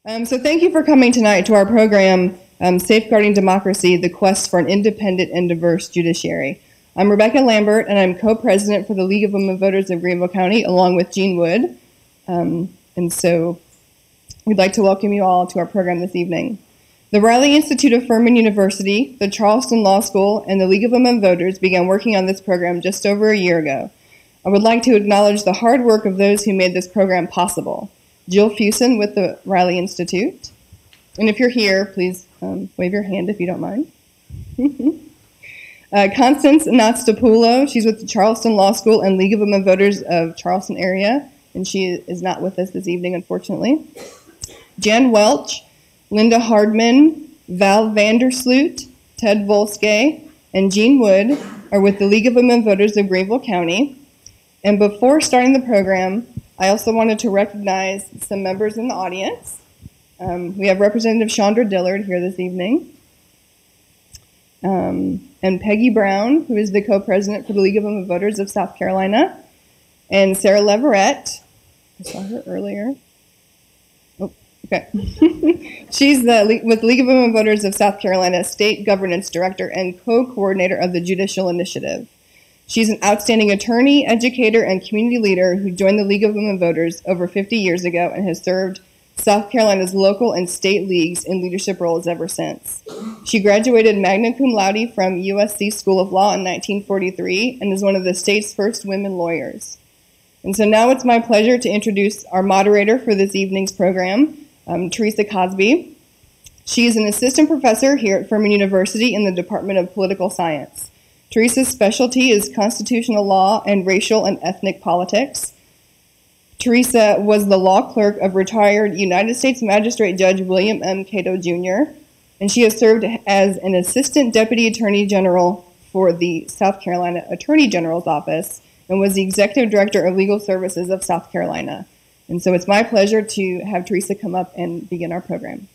So thank you for coming tonight to our program, Safeguarding Democracy, the Quest for an Independent and Diverse Judiciary. I'm Rebecca Lambert, and I'm co-president for the League of Women Voters of Greenville County, along with Jean Wood. And so we'd like to welcome you all to our program this evening. The Riley Institute of Furman University, the Charleston Law School, and the League of Women Voters began working on this program just over a year ago. I would like to acknowledge the hard work of those who made this program possible. Jill Fusen with the Riley Institute. And if you're here, please wave your hand if you don't mind. Constance Natstopoulo, she's with the Charleston Law School and League of Women Voters of Charleston area, and she is not with us this evening, unfortunately. Jan Welch, Linda Hardman, Val Vandersloot, Ted Volske, and Jean Wood are with the League of Women Voters of Greenville County. And before starting the program, I also wanted to recognize some members in the audience. We have Representative Chandra Dillard here this evening, and Peggy Brown, who is the co-president for the League of Women Voters of South Carolina, and Sarah Leverett. I saw her earlier. Oh, okay. She's with League of Women Voters of South Carolina, State Governance Director and co-coordinator of the Judicial Initiative. She's an outstanding attorney, educator, and community leader who joined the League of Women Voters over 50 years ago and has served South Carolina's local and state leagues in leadership roles ever since. She graduated magna cum laude from USC School of Law in 1943 and is one of the state's first women lawyers. And so now it's my pleasure to introduce our moderator for this evening's program, Teresa Cosby. She is an assistant professor here at Furman University in the Department of Political Science. Teresa's specialty is constitutional law and racial and ethnic politics. Teresa was the law clerk of retired United States Magistrate Judge William M. Cato Jr., and she has served as an assistant deputy attorney general for the South Carolina Attorney General's office and was the executive director of legal services of South Carolina. And so it's my pleasure to have Teresa come up and begin our program.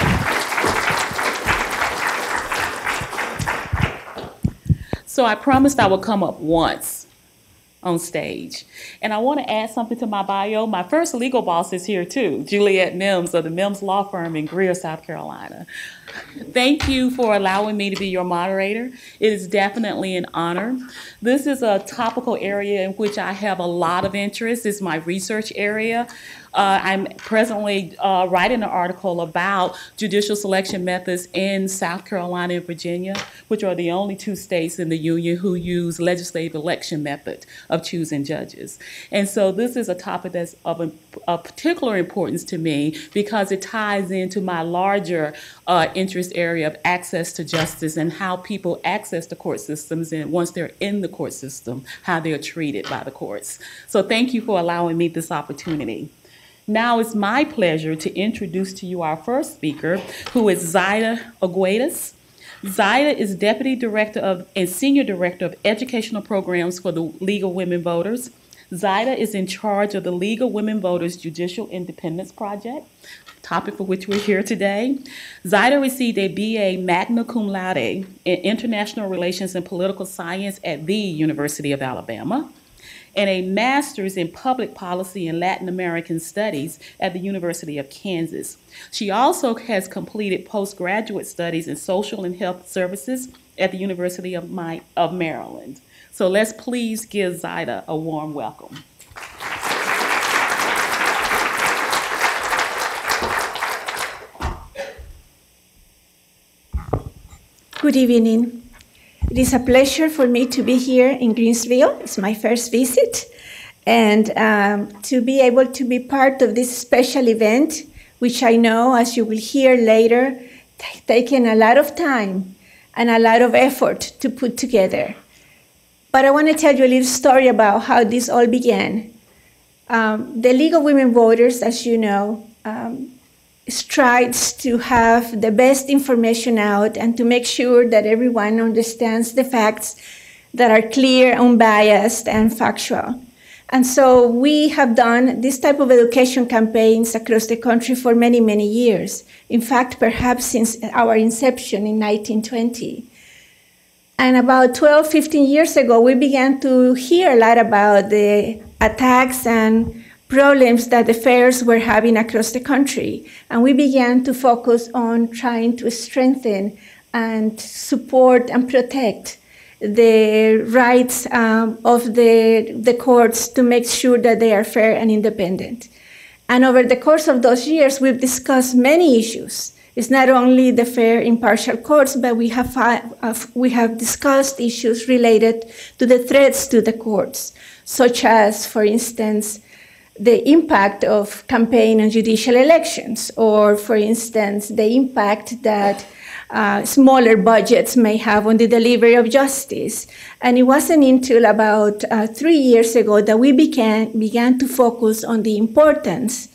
So I promised I would come up once on stage. And I want to add something to my bio. My first legal boss is here too, Juliet Mims of the Mims Law Firm in Greer, South Carolina. Thank you for allowing me to be your moderator. It is definitely an honor. This is a topical area in which I have a lot of interest. It's my research area. I'm presently writing an article about judicial selection methods in South Carolina and Virginia, which are the only two states in the Union who use legislative election method of choosing judges. And so this is a topic that's of particular importance to me because it ties into my larger interest area of access to justice and how people access the court systems, and once they're in the court system, how they're treated by the courts. So thank you for allowing me this opportunity. Now it's my pleasure to introduce to you our first speaker, who is Zaida Aguedas. Zaida is Deputy Director and Senior Director of Educational Programs for the League of Women Voters. Zaida is in charge of the League of Women Voters Judicial Independence Project, topic for which we're here today. Zaida received a BA magna cum laude in International Relations and Political Science at the University of Alabama, and a master's in public policy and Latin American studies at the University of Kansas. She also has completed postgraduate studies in social and health services at the University of Maryland. So let's please give Zaida a warm welcome. Good evening. It is a pleasure for me to be here in Greensville. It's my first visit, and to be able to be part of this special event, which I know, as you will hear later, taken a lot of time and a lot of effort to put together. But I want to tell you a little story about how this all began. The League of Women Voters, as you know, strives to have the best information out and to make sure that everyone understands the facts that are clear, unbiased, and factual. And so we have done this type of education campaigns across the country for many, many years. In fact, perhaps since our inception in 1920. And about 12, 15 years ago, we began to hear a lot about the attacks and problems that the fairs were having across the country. And we began to focus on trying to strengthen and support and protect the rights of the courts to make sure that they are fair and independent. And over the course of those years, we've discussed many issues. It's not only the fair impartial courts, but we have discussed issues related to the threats to the courts, such as, for instance, the impact of campaign and judicial elections, or, for instance, the impact that smaller budgets may have on the delivery of justice. And it wasn't until about 3 years ago that we began to focus on the importance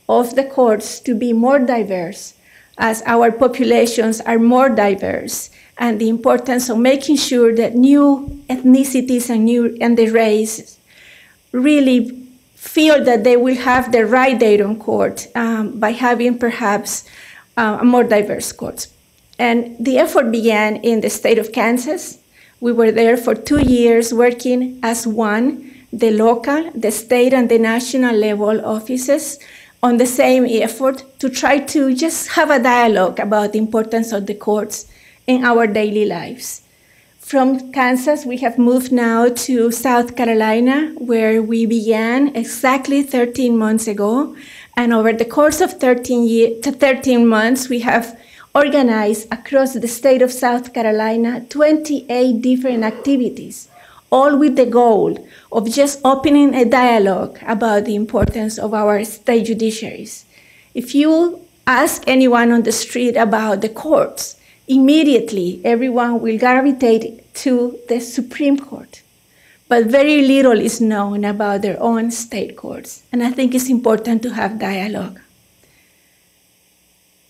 of the courts to be more diverse, as our populations are more diverse, and the importance of making sure that new ethnicities and the race really feel that they will have the right day on court by having perhaps a more diverse courts. And the effort began in the state of Kansas. We were there for 2 years working as one, the local, the state, and the national level offices on the same effort to try to just have a dialogue about the importance of the courts in our daily lives. From Kansas, we have moved now to South Carolina, where we began exactly 13 months ago. And over the course of 13 months, we have organized across the state of South Carolina 28 different activities, all with the goal of just opening a dialogue about the importance of our state judiciaries. If you ask anyone on the street about the courts, immediately everyone will gravitate to the Supreme Court. But very little is known about their own state courts, and I think it's important to have dialogue.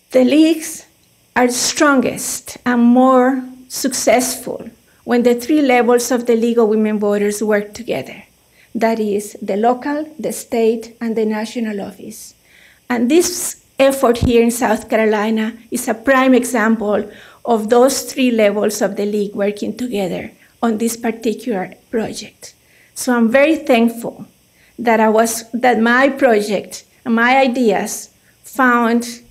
The leagues are strongest and more successful when the three levels of the League of Women Voters work together. That is, the local, the state, and the national office. And this effort here in South Carolina is a prime example of those three levels of the League working together on this particular project. So I'm very thankful that my project and my ideas found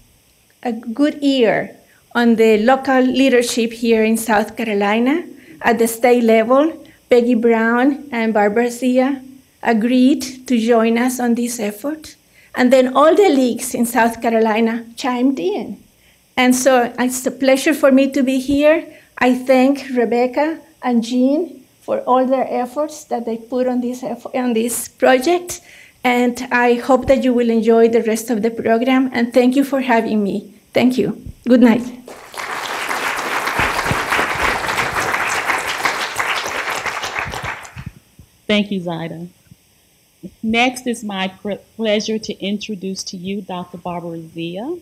a good ear on the local leadership here in South Carolina. At the state level, Peggy Brown and Barbara Zia agreed to join us on this effort. And then all the leagues in South Carolina chimed in. And so it's a pleasure for me to be here. I thank Rebecca and Jean for all their efforts that they put on this project. And I hope that you will enjoy the rest of the program. And thank you for having me. Thank you. Good night. Thank you, Zaida. Next, it's my pleasure to introduce to you Dr. Barbara Zia.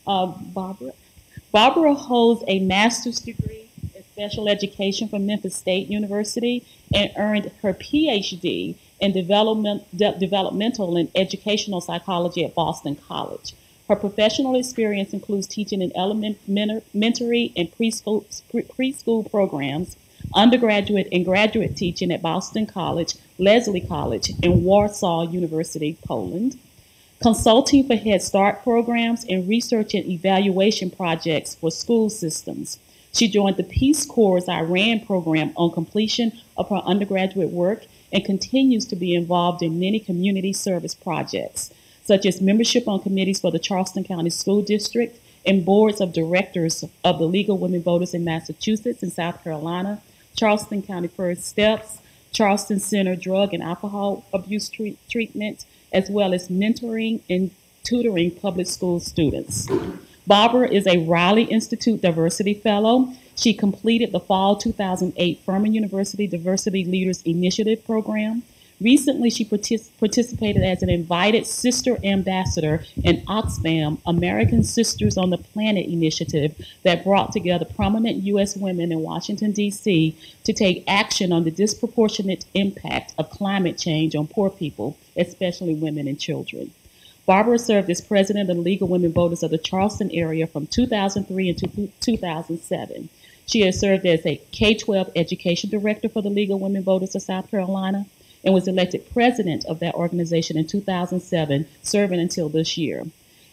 Barbara holds a master's degree in special education from Memphis State University and earned her PhD in developmental and educational psychology at Boston College. Her professional experience includes teaching in elementary and preschool programs, undergraduate and graduate teaching at Boston College, Lesley College, and Warsaw University, Poland, consulting for Head Start programs, and research and evaluation projects for school systems. She joined the Peace Corps' Iran program on completion of her undergraduate work and continues to be involved in many community service projects, such as membership on committees for the Charleston County School District and boards of directors of the League of Women Voters in Massachusetts and South Carolina, Charleston County First Steps, Charleston Center Drug and Alcohol Abuse Treatment, as well as mentoring and tutoring public school students. Barbara is a Riley Institute Diversity Fellow. She completed the fall 2008 Furman University Diversity Leaders Initiative program. Recently, she participated as an invited sister ambassador in Oxfam, American Sisters on the Planet initiative that brought together prominent U.S. women in Washington, D.C. to take action on the disproportionate impact of climate change on poor people, especially women and children. Barbara served as president of the League of Women Voters of the Charleston area from 2003 until 2007. She has served as a K-12 education director for the League of Women Voters of South Carolina and was elected president of that organization in 2007, serving until this year.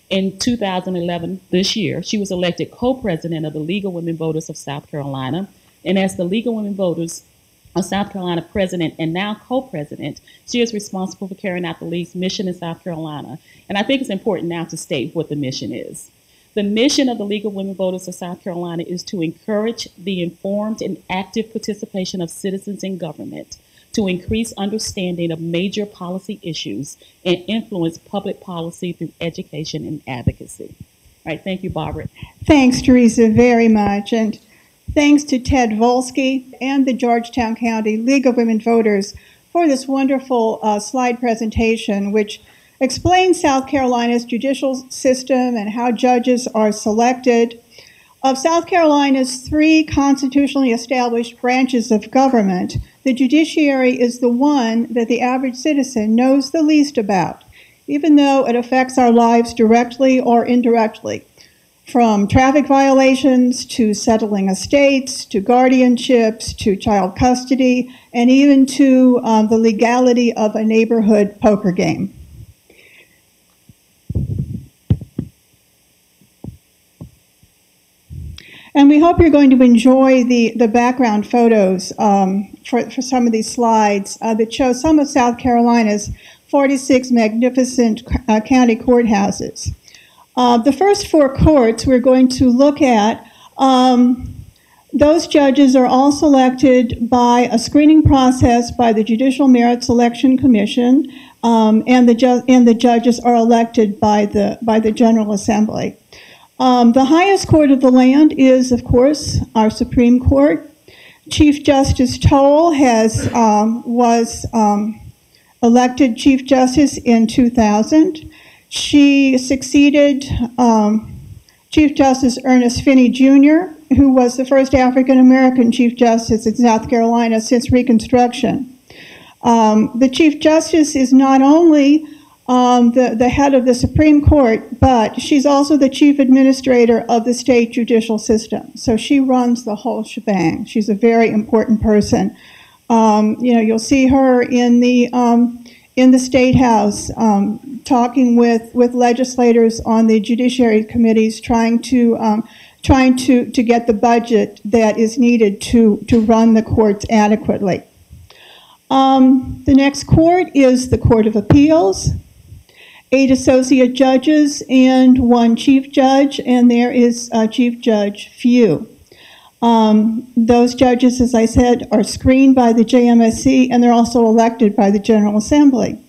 In 2011, this year, she was elected co-president of the League of Women Voters of South Carolina. And as the League of Women Voters of South Carolina president and now co-president, she is responsible for carrying out the League's mission in South Carolina. And I think it's important now to state what the mission is. The mission of the League of Women Voters of South Carolina is to encourage the informed and active participation of citizens in government, to increase understanding of major policy issues and influence public policy through education and advocacy. All right, thank you, Barbara. Thanks, Teresa, very much. And thanks to Ted Volsky and the Georgetown County League of Women Voters for this wonderful slide presentation, which explains South Carolina's judicial system and how judges are selected. Of South Carolina's 3 constitutionally established branches of government, the judiciary is the one that the average citizen knows the least about, even though it affects our lives directly or indirectly, from traffic violations to settling estates, to guardianships, to child custody, and even to the legality of a neighborhood poker game. And we hope you're going to enjoy the background photos for some of these slides that show some of South Carolina's 46 magnificent county courthouses. The first 4 courts we're going to look at, those judges are all selected by a screening process by the Judicial Merit Selection Commission, and the judges are elected by the General Assembly. The highest court of the land is, of course, our Supreme Court. Chief Justice Toll was elected Chief Justice in 2000. She succeeded Chief Justice Ernest Finney Jr., who was the first African-American Chief Justice in South Carolina since Reconstruction. The Chief Justice is not only the head of the Supreme Court, but she's also the chief administrator of the state judicial system. So she runs the whole shebang. She's a very important person. You'll see her in the State House talking with legislators on the judiciary committees, trying to get the budget that is needed to run the courts adequately. The next court is the Court of Appeals. 8 associate judges and 1 chief judge, and there is Chief Judge Few. Those judges, as I said, are screened by the JMSC, and they're also elected by the General Assembly.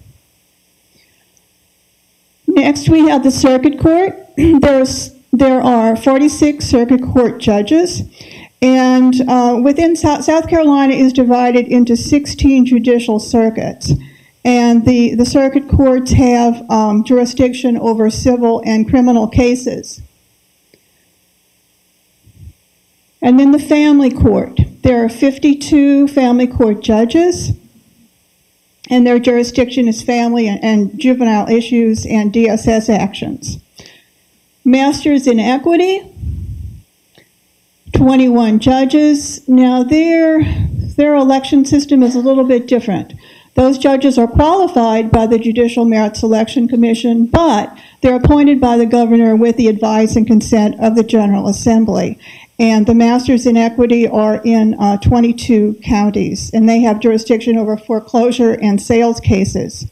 Next, we have the Circuit Court. There are 46 Circuit Court judges, and within South Carolina is divided into 16 judicial circuits. And the circuit courts have jurisdiction over civil and criminal cases. And then the family court. There are 52 family court judges, and their jurisdiction is family and juvenile issues and DSS actions. Masters in equity, 21 judges. Now their election system is a little bit different. Those judges are qualified by the Judicial Merit Selection Commission, but they're appointed by the governor with the advice and consent of the General Assembly. And the Masters in Equity are in 22 counties, and they have jurisdiction over foreclosure and sales cases.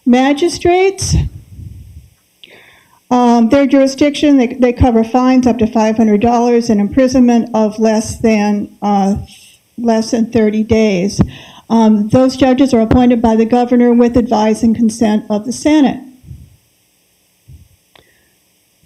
Magistrates, their jurisdiction, they cover fines up to $500 and imprisonment of less than 30 days. Those judges are appointed by the governor with advice and consent of the Senate.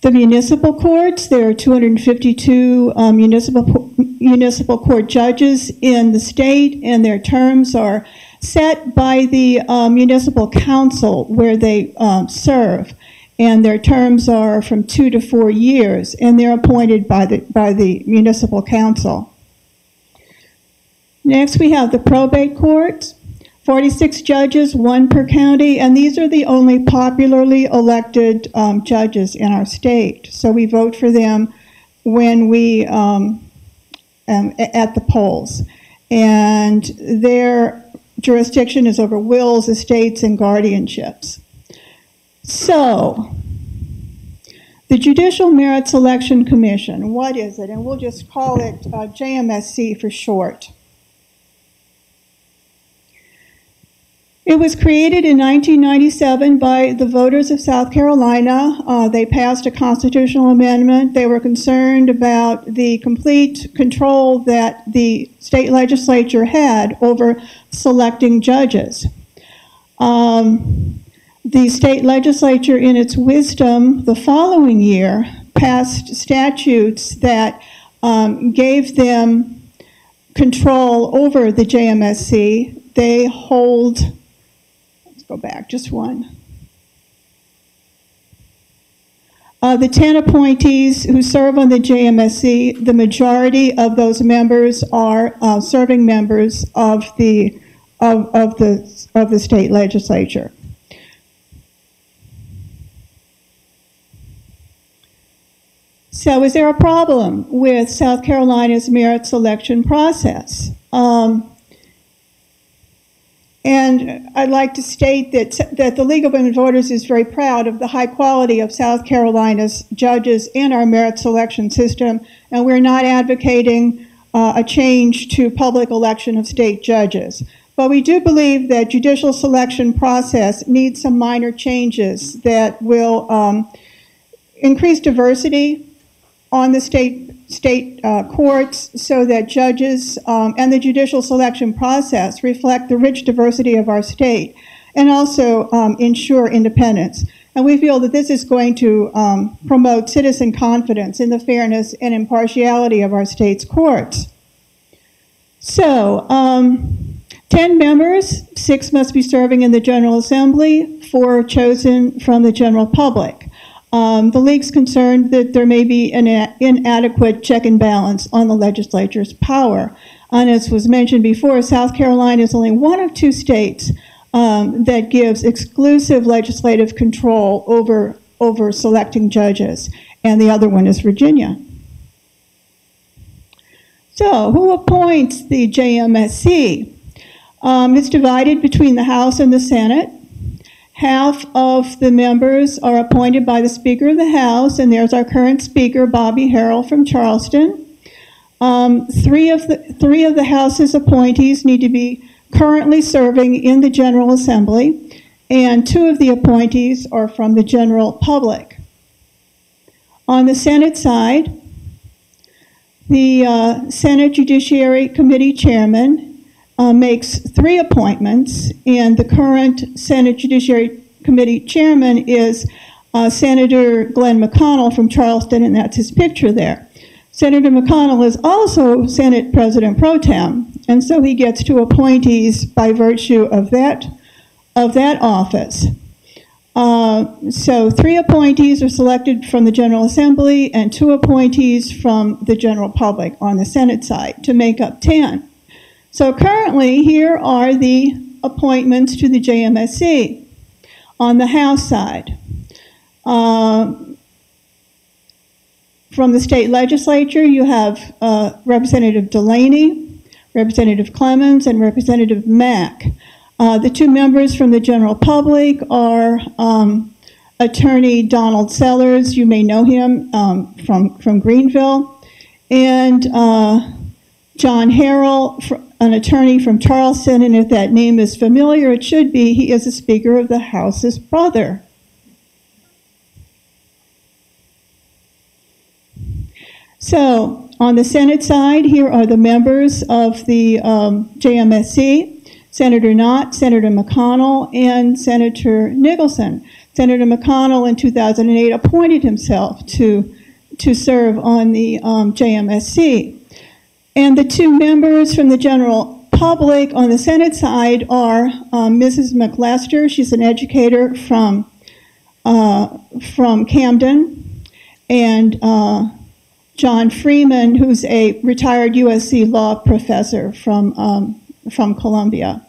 The municipal courts, there are 252 municipal court judges in the state, and their terms are set by the municipal council where they serve, and their terms are from 2 to 4 years, and they're appointed by the municipal council. Next, we have the probate courts, 46 judges, 1 per county, and these are the only popularly elected judges in our state. So we vote for them when we, at the polls. And their jurisdiction is over wills, estates, and guardianships. So, the Judicial Merit Selection Commission, what is it? And we'll just call it JMSC for short. It was created in 1997 by the voters of South Carolina. They passed a constitutional amendment. They were concerned about the complete control that the state legislature had over selecting judges. The state legislature, in its wisdom, the following year passed statutes that gave them control over the JMSC. They hold, let's go back just one. The 10 appointees who serve on the JMSC, the majority of those members are serving members of the state legislature. So is there a problem with South Carolina's merit selection process? And I'd like to state that the League of Women Voters is very proud of the high quality of South Carolina's judges in our merit selection system, and we're not advocating a change to public election of state judges. But we do believe that judicial selection process needs some minor changes that will increase diversity on the state courts so that judges and the judicial selection process reflect the rich diversity of our state and also ensure independence. And we feel that this is going to promote citizen confidence in the fairness and impartiality of our state's courts. So, 10 members, 6 must be serving in the General Assembly, 4 chosen from the general public. The League's concerned that there may be an inadequate check and balance on the legislature's power. And as was mentioned before, South Carolina is only one of 2 states that gives exclusive legislative control over selecting judges, and the other one is Virginia. So, who appoints the JMSC? It's divided between the House and the Senate. Half of the members are appointed by the Speaker of the House, and there's our current Speaker, Bobby Harrell from Charleston. 3 of the House's appointees need to be currently serving in the General Assembly, and 2 of the appointees are from the general public. On the Senate side, the Senate Judiciary Committee Chairman makes 3 appointments, and the current Senate Judiciary Committee Chairman is Senator Glenn McConnell from Charleston, and that's his picture there. Senator McConnell is also Senate President Pro Tem, and so he gets 2 appointees by virtue of that office. So 3 appointees are selected from the General Assembly and 2 appointees from the general public on the Senate side to make up 10. So currently, here are the appointments to the JMSC. On the House side, from the state legislature, you have Representative Delaney, Representative Clemens, and Representative Mack. The 2 members from the general public are Attorney Donald Sellers, you may know him from Greenville, and John Harrell, an attorney from Charleston, and if that name is familiar, it should be. He is the Speaker of the House's brother. So, on the Senate side, here are the members of the JMSC, Senator Knott, Senator McConnell, and Senator Nicholson. Senator McConnell in 2008 appointed himself to serve on the JMSC. And the 2 members from the general public on the Senate side are Mrs. McLester, she's an educator from Camden, and John Freeman, who's a retired USC law professor from Columbia.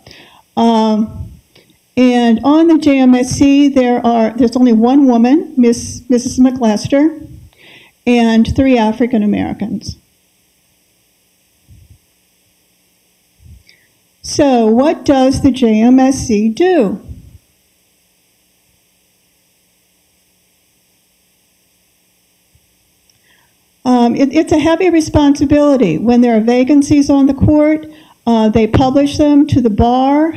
And on the JMSC, there's only 1 woman, Mrs. McLester, and 3 African Americans. So what does the JMSC do? It's a heavy responsibility. When there are vacancies on the court, they publish them to the bar.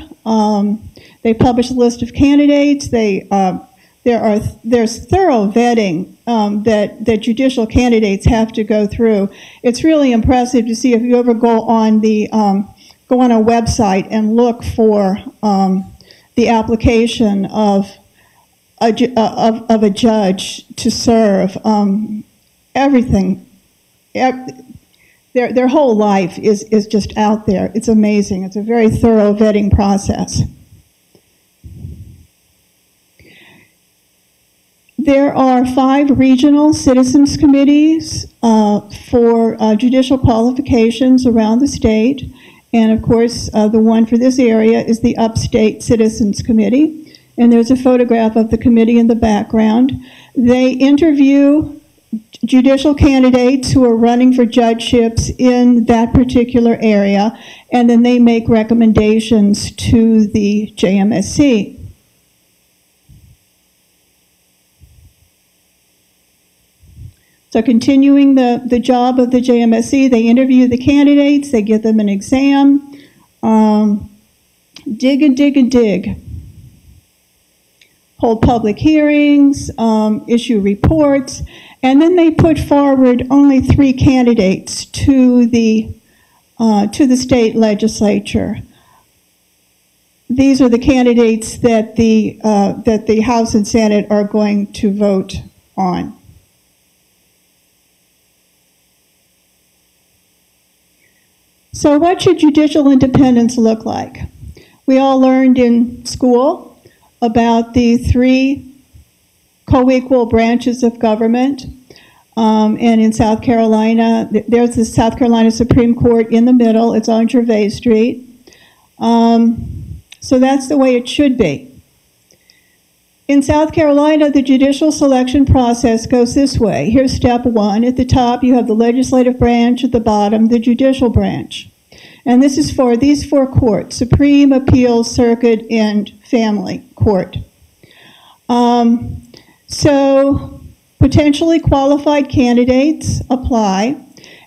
They publish a list of candidates. There's thorough vetting that judicial candidates have to go through. It's really impressive to see if you ever go on a website and look for the application of a judge to serve. Everything. Their whole life is just out there. It's amazing. It's a very thorough vetting process. There are 5 regional citizens committees for judicial qualifications around the state. And of course, the one for this area is the Upstate Citizens Committee. And there's a photograph of the committee in the background. They interview judicial candidates who are running for judgeships in that particular area, and then they make recommendations to the JMSC. So continuing the job of the JMSC, they interview the candidates, they give them an exam, dig and dig and dig. Hold public hearings, issue reports, and then they put forward only 3 candidates to the state legislature. These are the candidates that the House and Senate are going to vote on. So what should judicial independence look like? We all learned in school about the 3 co-equal branches of government. And in South Carolina, there's the South Carolina Supreme Court in the middle. It's on Gervais Street. So that's the way it should be. In South Carolina, the judicial selection process goes this way. Here's step 1. At the top, you have the legislative branch. At the bottom, the judicial branch. And this is for these 4 courts: Supreme, Appeals, Circuit, and Family Court. So potentially qualified candidates apply,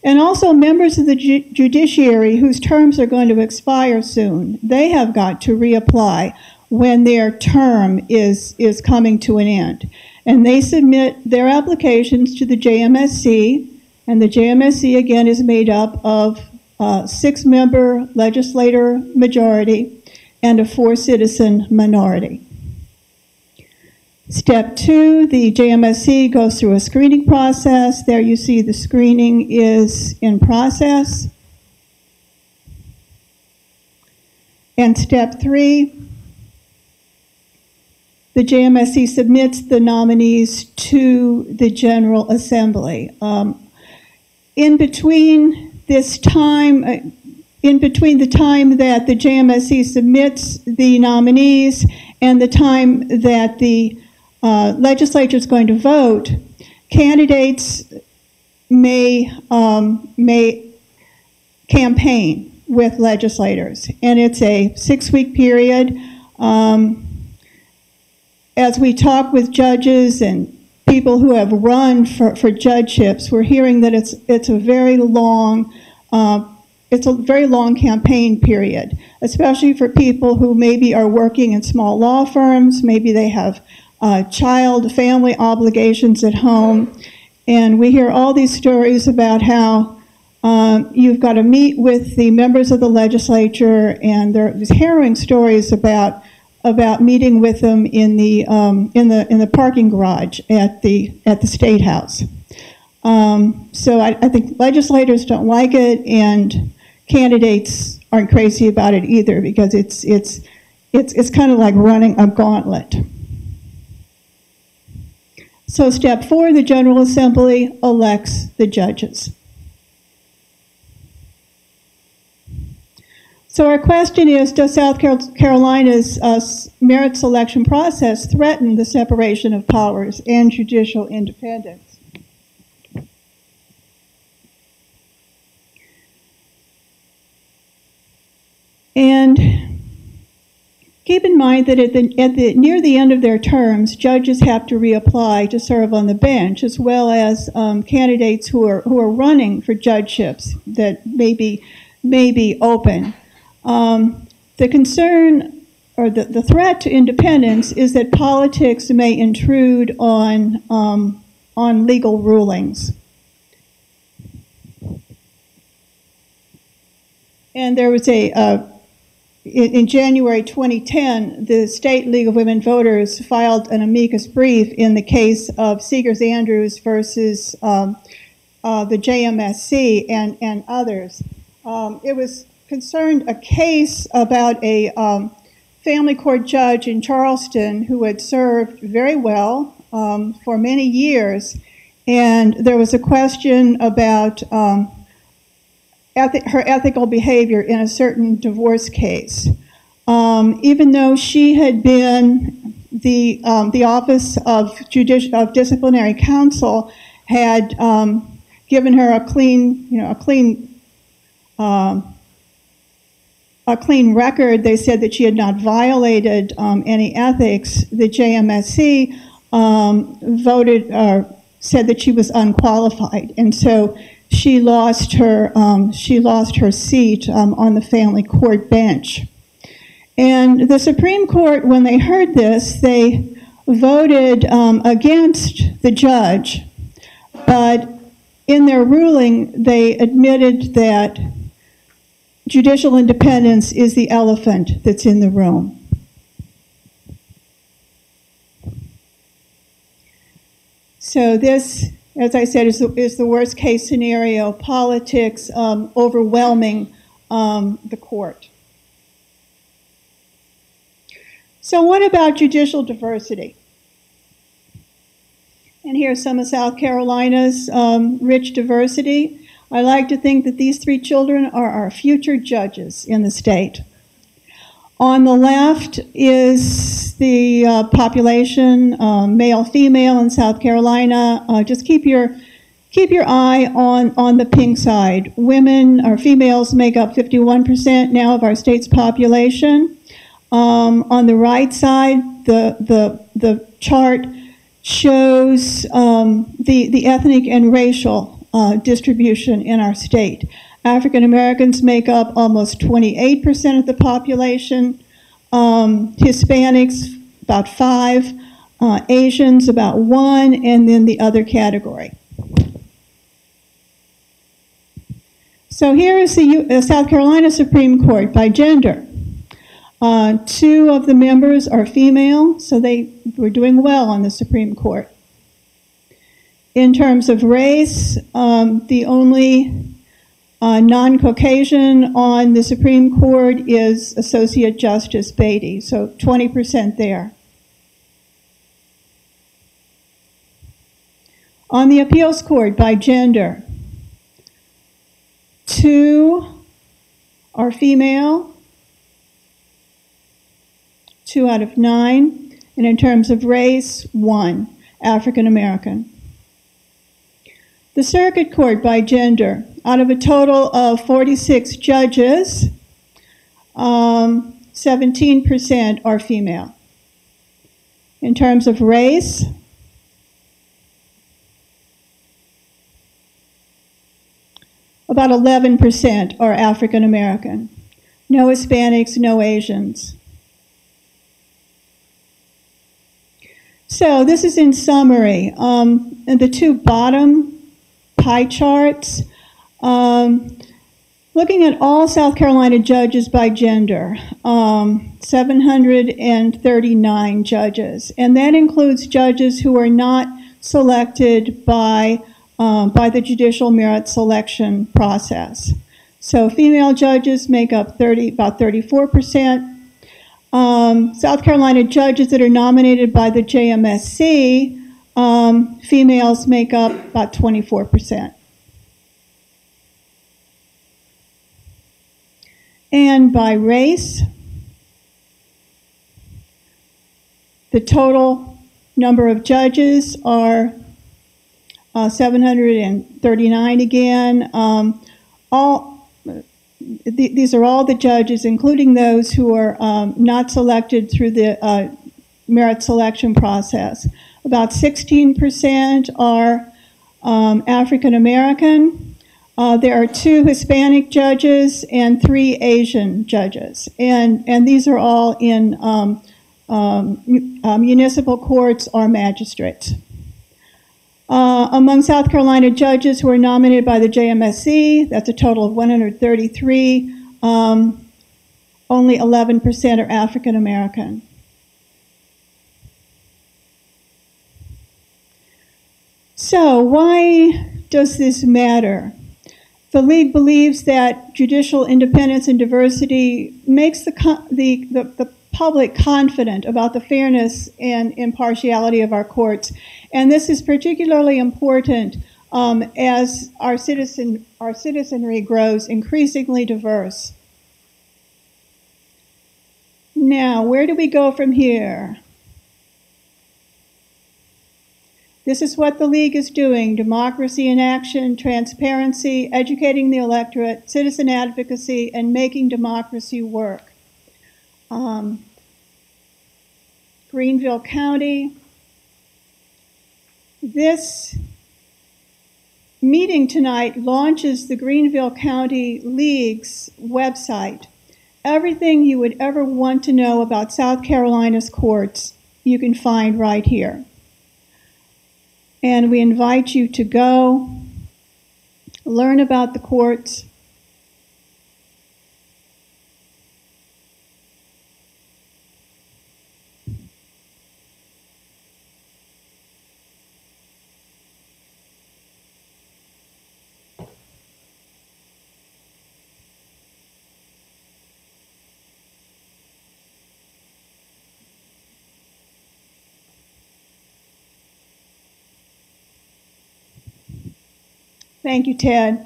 and also members of the judiciary whose terms are going to expire soon. They have got to reapply when their term is coming to an end. And they submit their applications to the JMSC, and the JMSC again is made up of 6-member legislator majority and a 4-citizen minority. Step 2, the JMSC goes through a screening process. There you see the screening is in process. And step 3, the JMSC submits the nominees to the General Assembly. In between this time, in between the time that the JMSC submits the nominees and the time that the legislature is going to vote, candidates may campaign with legislators, and it's a 6-week period. As we talk with judges and people who have run for judgeships, we're hearing that it's a very long campaign period, especially for people who maybe are working in small law firms. Maybe they have family obligations at home, and we hear all these stories about how you've got to meet with the members of the legislature, and there's harrowing stories about meeting with them in the parking garage at the State House. So I think legislators don't like it, and candidates aren't crazy about it either, because it's kind of like running a gauntlet. So step 4, the General Assembly elects the judges. So our question is, does South Carolina's merit selection process threaten the separation of powers and judicial independence? And keep in mind that near the end of their terms, judges have to reapply to serve on the bench, as well as candidates who are running for judgeships that may be open. The concern or the threat to independence is that politics may intrude on legal rulings. And there was in January 2010, the State League of Women Voters filed an amicus brief in the case of Seegers-Andrews versus the JMSC and others. It was concerned a case about a family court judge in Charleston who had served very well for many years, and there was a question about her ethical behavior in a certain divorce case. Even though she had been the Office of Disciplinary Counsel had given her a clean record, they said that she had not violated any ethics. The JMSC said that she was unqualified, and so she lost her seat on the family court bench. And the Supreme Court, when they heard this, they voted against the judge, but in their ruling, they admitted that judicial independence is the elephant that's in the room. So this, as I said, is the worst case scenario, politics overwhelming the court. So what about judicial diversity? And here's some of South Carolina's rich diversity. I like to think that these three children are our future judges in the state. On the left is the population, male, female in South Carolina. Just keep your eye on the pink side. Women or females make up 51% now of our state's population. On the right side, the chart shows the ethnic and racial distribution in our state. African Americans make up almost 28% of the population, Hispanics about 5%, Asians about 1%, and then the other category. So here is the South Carolina Supreme Court by gender. 2 of the members are female, so they were doing well on the Supreme Court. In terms of race, the only non-Caucasian on the Supreme Court is Associate Justice Beatty, so 20% there. On the appeals court by gender, 2 are female, 2 out of 9, and in terms of race, 1, African American. The circuit court by gender, out of a total of 46 judges, 17% are female. In terms of race, about 11% are African American. No Hispanics, no Asians. So this is in summary. And the 2 bottom pie charts, looking at all South Carolina judges by gender, 739 judges, and that includes judges who are not selected by the judicial merit selection process. So female judges make up about 34%. South Carolina judges that are nominated by the JMSC, females make up about 24%. And by race, the total number of judges are 739 again. these are all the judges, including those who are not selected through the merit selection process. About 16% are African American. There are 2 Hispanic judges and 3 Asian judges, and these are all in municipal courts or magistrates. Among South Carolina judges who are nominated by the JMSC, that's a total of 133, only 11% are African American. So why does this matter? The League believes that judicial independence and diversity makes the public confident about the fairness and impartiality of our courts. And this is particularly important as our citizenry grows increasingly diverse. Now, where do we go from here? This is what the League is doing: democracy in action, transparency, educating the electorate, citizen advocacy, and making democracy work. Greenville County. This meeting tonight launches the Greenville County League's website. Everything you would ever want to know about South Carolina's courts, you can find right here. And we invite you to go, learn about the courts. Thank you, Ted.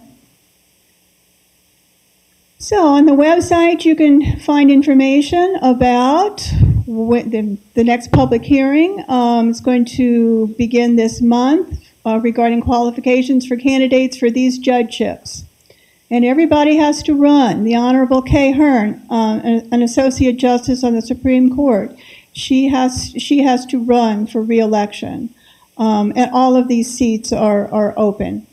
So on the website, you can find information about the next public hearing. It's going to begin this month regarding qualifications for candidates for these judgeships. And everybody has to run. The Honorable Kay Hearn, an Associate Justice on the Supreme Court, she has to run for re-election. And all of these seats are open.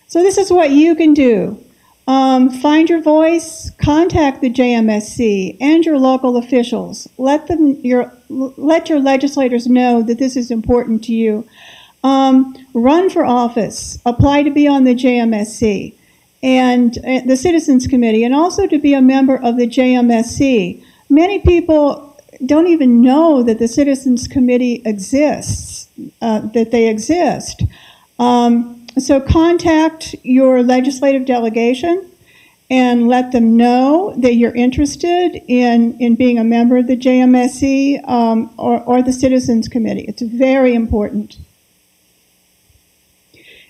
So this is what you can do. Find your voice, contact the JMSC and your local officials. Let your legislators know that this is important to you. Run for office, apply to be on the JMSC and the Citizens Committee, and also to be a member of the JMSC. Many people don't even know that the Citizens Committee exists, that they exist. So contact your legislative delegation and let them know that you're interested in being a member of the JMSC or the Citizens Committee. It's very important.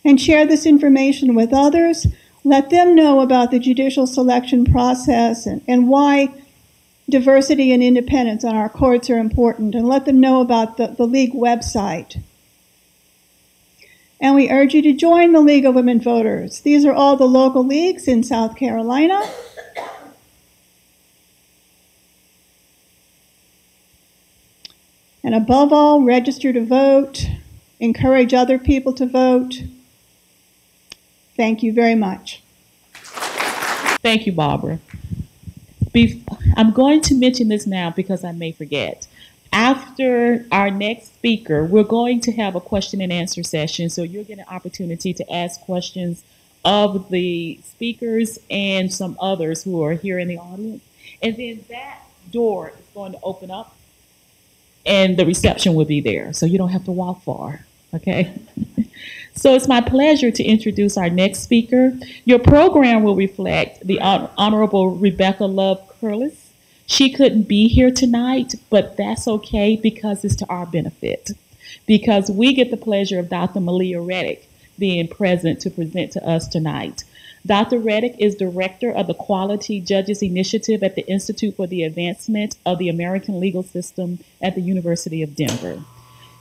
And share this information with others. Let them know about the judicial selection process and why diversity and independence on our courts are important. And let them know about the League website. And we urge you to join the League of Women Voters. These are all the local leagues in South Carolina. And above all, register to vote. Encourage other people to vote. Thank you very much. Thank you, Barbara. I'm going to mention this now because I may forget. After our next speaker, we're going to have a question and answer session, so you'll get an opportunity to ask questions of the speakers and some others who are here in the audience. And then that door is going to open up and the reception will be there, so you don't have to walk far, okay? So it's my pleasure to introduce our next speaker. Your program will reflect the Honorable Rebecca Love Curlis. She couldn't be here tonight, but that's okay because it's to our benefit. Because we get the pleasure of Dr. Malia Reddick being present to present to us tonight. Dr. Reddick is Director of the Quality Judges Initiative at the Institute for the Advancement of the American Legal System at the University of Denver.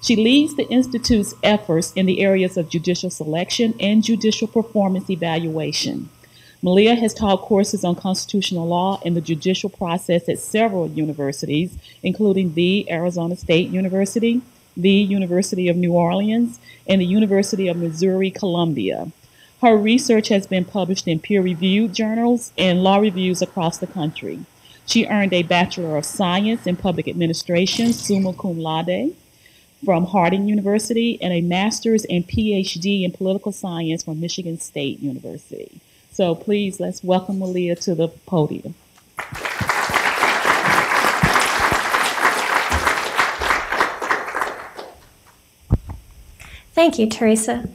She leads the Institute's efforts in the areas of judicial selection and judicial performance evaluation. Malia has taught courses on constitutional law and the judicial process at several universities, including the Arizona State University, the University of New Orleans, and the University of Missouri-Columbia. Her research has been published in peer-reviewed journals and law reviews across the country. She earned a Bachelor of Science in Public Administration, summa cum laude, from Harding University, and a Master's and PhD in Political Science from Michigan State University. So please, let's welcome Malia to the podium. Thank you, Teresa.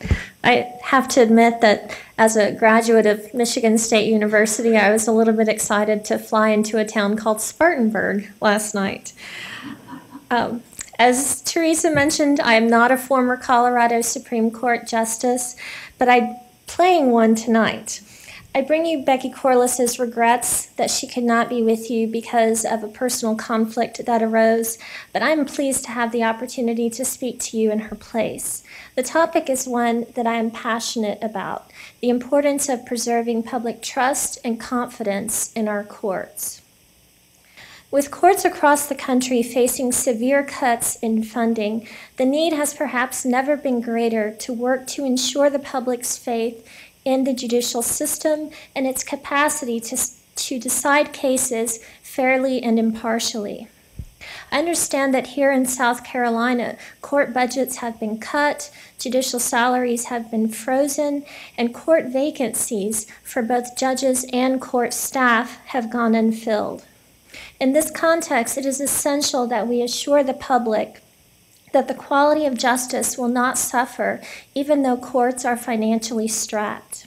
I have to admit that as a graduate of Michigan State University, I was a little bit excited to fly into a town called Spartanburg last night. As Teresa mentioned, I am not a former Colorado Supreme Court justice, but I'm playing one tonight. I bring you Becky Corliss's regrets that she could not be with you because of a personal conflict that arose, but I'm pleased to have the opportunity to speak to you in her place. The topic is one that I am passionate about, the importance of preserving public trust and confidence in our courts. With courts across the country facing severe cuts in funding, the need has perhaps never been greater to work to ensure the public's faith in the judicial system and its capacity to decide cases fairly and impartially. I understand that here in South Carolina, court budgets have been cut, judicial salaries have been frozen, and court vacancies for both judges and court staff have gone unfilled. In this context, it is essential that we assure the public that the quality of justice will not suffer even though courts are financially strapped.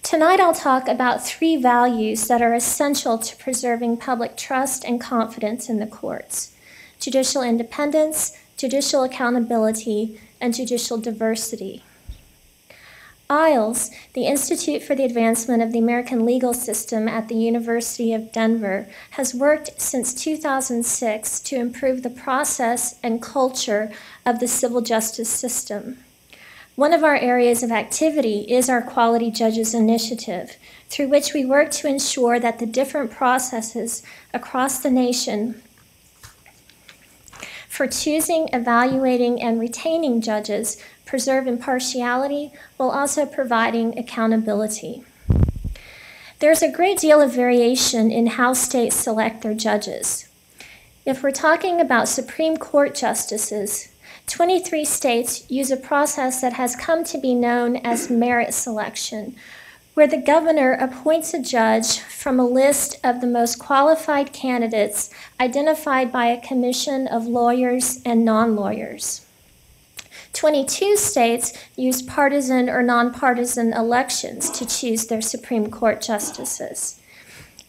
Tonight I'll talk about 3 values that are essential to preserving public trust and confidence in the courts: judicial independence, judicial accountability, and judicial diversity. ILES, the Institute for the Advancement of the American Legal System at the University of Denver, has worked since 2006 to improve the process and culture of the civil justice system. One of our areas of activity is our Quality Judges Initiative, through which we work to ensure that the different processes across the nation for choosing, evaluating, and retaining judges preserve impartiality while also providing accountability. There's a great deal of variation in how states select their judges. If we're talking about Supreme Court justices, 23 states use a process that has come to be known as merit selection, where the governor appoints a judge from a list of the most qualified candidates identified by a commission of lawyers and non-lawyers. 22 states use partisan or nonpartisan elections to choose their Supreme Court justices.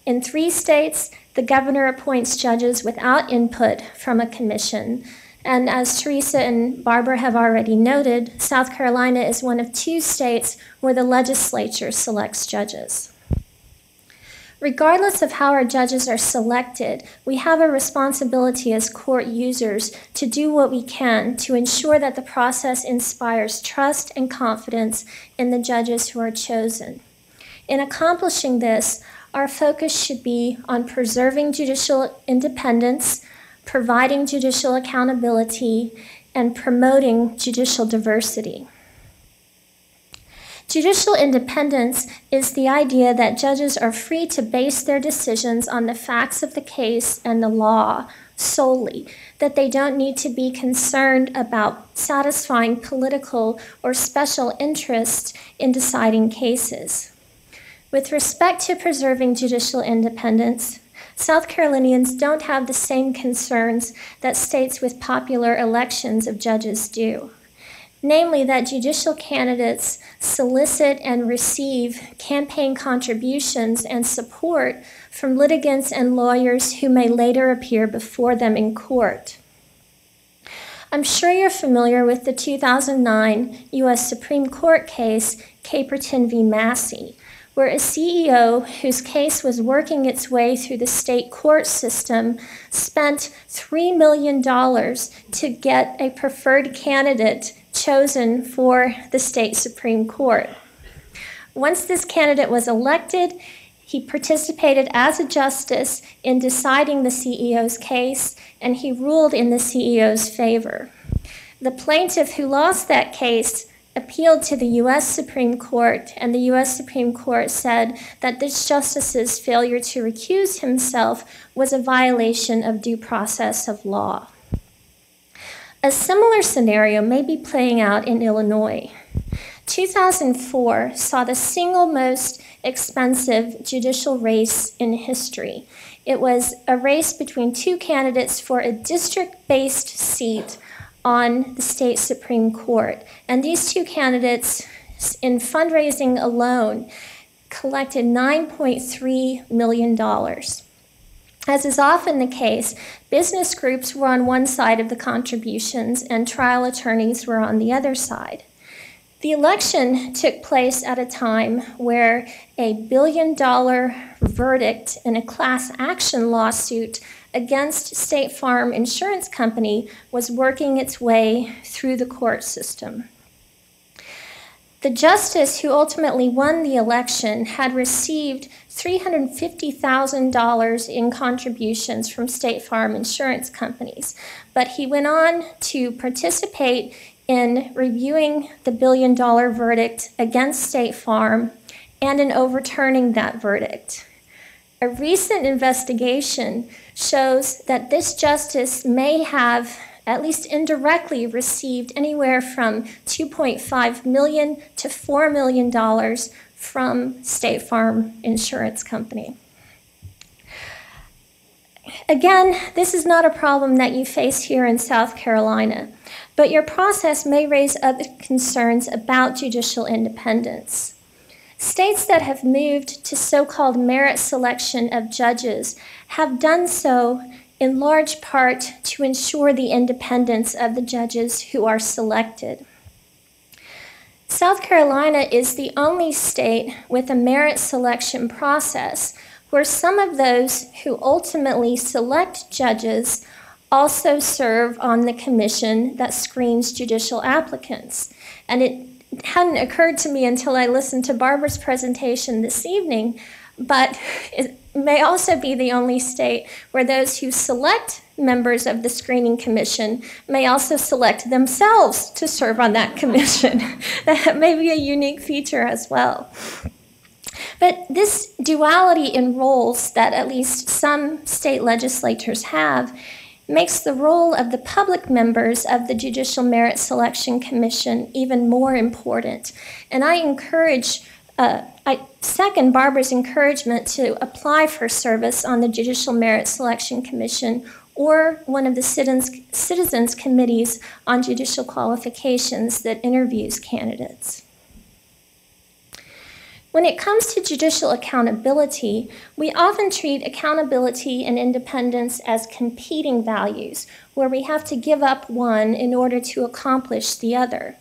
In 3 states, the governor appoints judges without input from a commission. And as Teresa and Barbara have already noted, South Carolina is one of 2 states where the legislature selects judges. Regardless of how our judges are selected, we have a responsibility as court users to do what we can to ensure that the process inspires trust and confidence in the judges who are chosen. In accomplishing this, our focus should be on preserving judicial independence, providing judicial accountability, and promoting judicial diversity. Judicial independence is the idea that judges are free to base their decisions on the facts of the case and the law solely, that they don't need to be concerned about satisfying political or special interests in deciding cases. With respect to preserving judicial independence, South Carolinians don't have the same concerns that states with popular elections of judges do. Namely, that judicial candidates solicit and receive campaign contributions and support from litigants and lawyers who may later appear before them in court. I'm sure you're familiar with the 2009 U.S. Supreme Court case, Caperton v. Massey, where a CEO whose case was working its way through the state court system spent $3 million to get a preferred candidate chosen for the state Supreme Court. Once this candidate was elected, he participated as a justice in deciding the CEO's case, and he ruled in the CEO's favor. The plaintiff who lost that case appealed to the U.S. Supreme Court, and the U.S. Supreme Court said that this justice's failure to recuse himself was a violation of due process of law. A similar scenario may be playing out in Illinois. 2004 saw the single most expensive judicial race in history. It was a race between two candidates for a district-based seat on the state Supreme Court. And these two candidates, in fundraising alone, collected $9.3 million. As is often the case, business groups were on one side of the contributions and trial attorneys were on the other side. The election took place at a time where a $1 billion verdict in a class action lawsuit against State Farm Insurance Company was working its way through the court system. The justice who ultimately won the election had received $350,000 in contributions from State Farm Insurance Companies, but he went on to participate in reviewing the $1 billion verdict against State Farm and in overturning that verdict. A recent investigation shows that this justice may have, at least indirectly, received anywhere from $2.5 million to $4 million from State Farm Insurance Company. Again, this is not a problem that you face here in South Carolina, but your process may raise other concerns about judicial independence. States that have moved to so-called merit selection of judges have done so in large part to ensure the independence of the judges who are selected. South Carolina is the only state with a merit selection process where some of those who ultimately select judges also serve on the commission that screens judicial applicants. And it hadn't occurred to me until I listened to Barbara's presentation this evening, but it may also be the only state where those who select members of the screening commission may also select themselves to serve on that commission. That may be a unique feature as well. But this duality in roles that at least some state legislatures have makes the role of the public members of the Judicial Merit Selection Commission even more important. And I second Barbara's encouragement to apply for service on the Judicial Merit Selection Commission or one of the citizens committees on judicial qualifications that interviews candidates. When it comes to judicial accountability, we often treat accountability and independence as competing values, where we have to give up one in order to accomplish the other.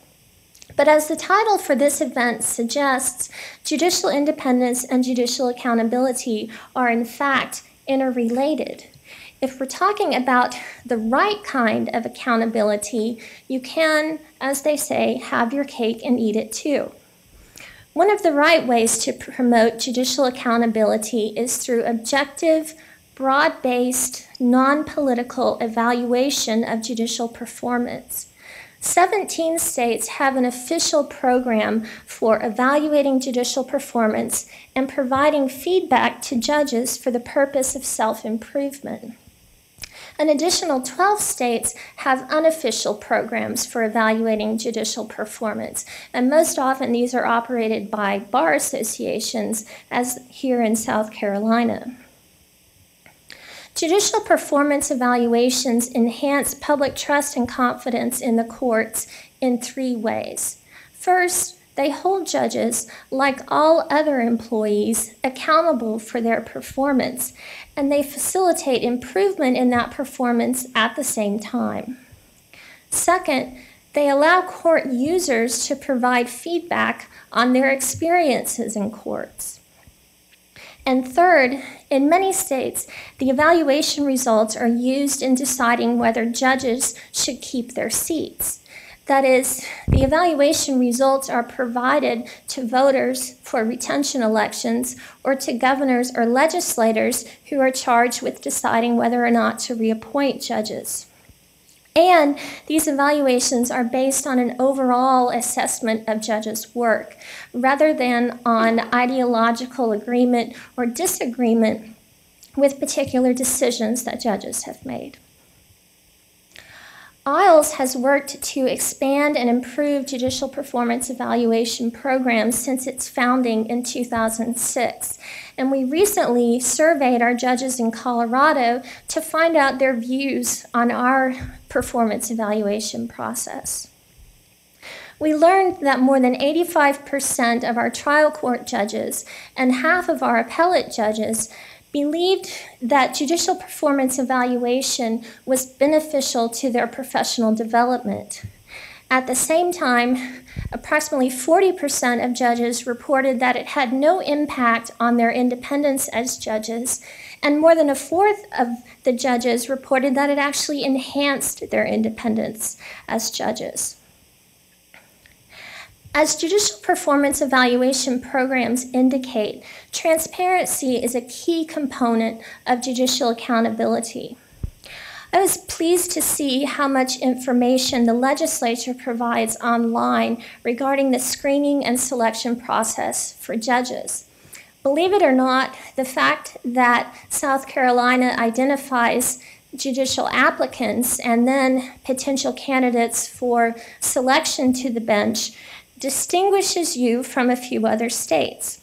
But as the title for this event suggests, judicial independence and judicial accountability are in fact interrelated. If we're talking about the right kind of accountability, you can, as they say, have your cake and eat it too. One of the right ways to promote judicial accountability is through objective, broad-based, non-political evaluation of judicial performance. 17 states have an official program for evaluating judicial performance and providing feedback to judges for the purpose of self-improvement. An additional 12 states have unofficial programs for evaluating judicial performance, and most often these are operated by bar associations, as here in South Carolina. Judicial performance evaluations enhance public trust and confidence in the courts in three ways. First, they hold judges, like all other employees, accountable for their performance, and they facilitate improvement in that performance at the same time. Second, they allow court users to provide feedback on their experiences in courts. And third, in many states, the evaluation results are used in deciding whether judges should keep their seats. That is, the evaluation results are provided to voters for retention elections or to governors or legislators who are charged with deciding whether or not to reappoint judges. And these evaluations are based on an overall assessment of judges' work, rather than on ideological agreement or disagreement with particular decisions that judges have made. ILES has worked to expand and improve judicial performance evaluation programs since its founding in 2006. And we recently surveyed our judges in Colorado to find out their views on our performance evaluation process. We learned that more than 85% of our trial court judges and half of our appellate judges believed that judicial performance evaluation was beneficial to their professional development. At the same time, approximately 40% of judges reported that it had no impact on their independence as judges, and more than a fourth of the judges reported that it actually enhanced their independence as judges. As judicial performance evaluation programs indicate, transparency is a key component of judicial accountability. I was pleased to see how much information the legislature provides online regarding the screening and selection process for judges. Believe it or not, the fact that South Carolina identifies judicial applicants and then potential candidates for selection to the bench distinguishes you from a few other states.